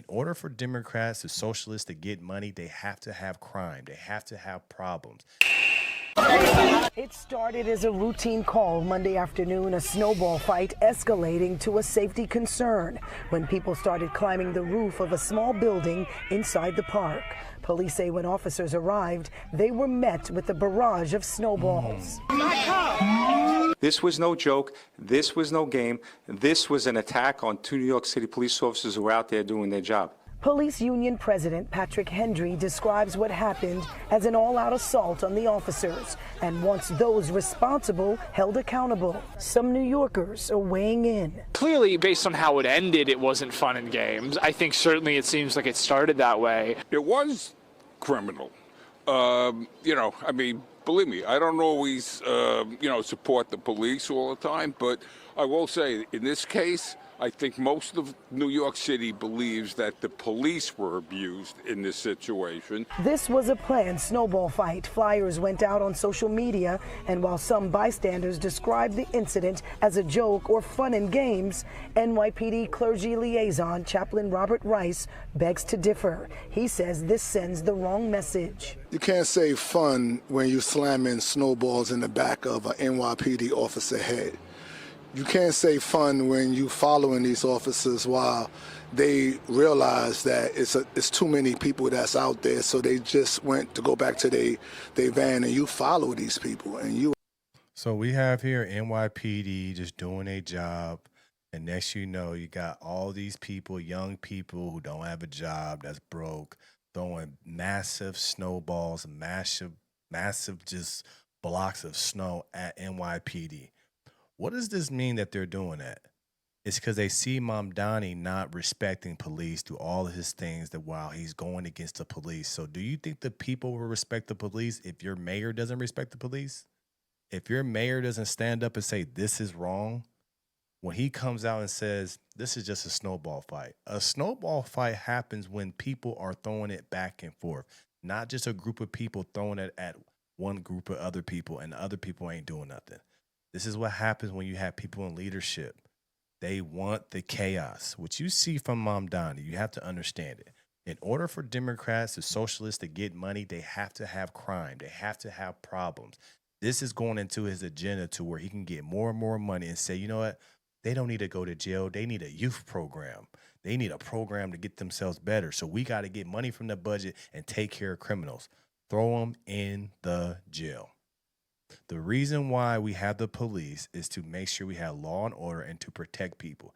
order for Democrats or socialists to get money, they have to have crime. They have to have problems. It started as a routine call Monday afternoon, a snowball fight escalating to a safety concern when people started climbing the roof of a small building inside the park. Police say when officers arrived, they were met with a barrage of snowballs. This was no joke. This was no game. This was an attack on two New York City police officers who were out there doing their job. Police Union President Patrick Hendry describes what happened as an all-out assault on the officers and wants those responsible held accountable. Some New Yorkers are weighing in. Clearly, based on how it ended, it wasn't fun and games. I think certainly it seems like it started that way. It was criminal. Believe me, I don't always, support the police all the time, but I will say in this case, I think most of New York City believes that the police were abused in this situation. This was a planned snowball fight. Flyers went out on social media, and while some bystanders described the incident as a joke or fun and games, NYPD clergy liaison Chaplain Robert Rice begs to differ. He says this sends the wrong message. You can't say fun when you slamming snowballs in the back of an NYPD officer head. You can't say fun when you following these officers while they realize that it's too many people that's out there, so they just went to go back to their van, and you follow these people. So we have here NYPD just doing a job, and next you know, you got all these people, young people who don't have a job, that's broke, throwing massive snowballs, massive just blocks of snow at NYPD. What does this mean that they're doing that? It's because they see Mamdani not respecting police through all of his things that while he's going against the police. So do you think the people will respect the police if your mayor doesn't respect the police? If your mayor doesn't stand up and say this is wrong, when he comes out and says this is just a snowball fight. A snowball fight happens when people are throwing it back and forth, not just a group of people throwing it at one group of other people and the other people ain't doing nothing. This is what happens when you have people in leadership. They want the chaos. What you see from Mamdani, you have to understand it. In order for Democrats or socialists to get money, they have to have crime. They have to have problems. This is going into his agenda to where he can get more and more money and say, you know what? They don't need to go to jail. They need a youth program. They need a program to get themselves better. So we got to get money from the budget and take care of criminals. Throw them in the jail. The reason why we have the police is to make sure we have law and order and to protect people.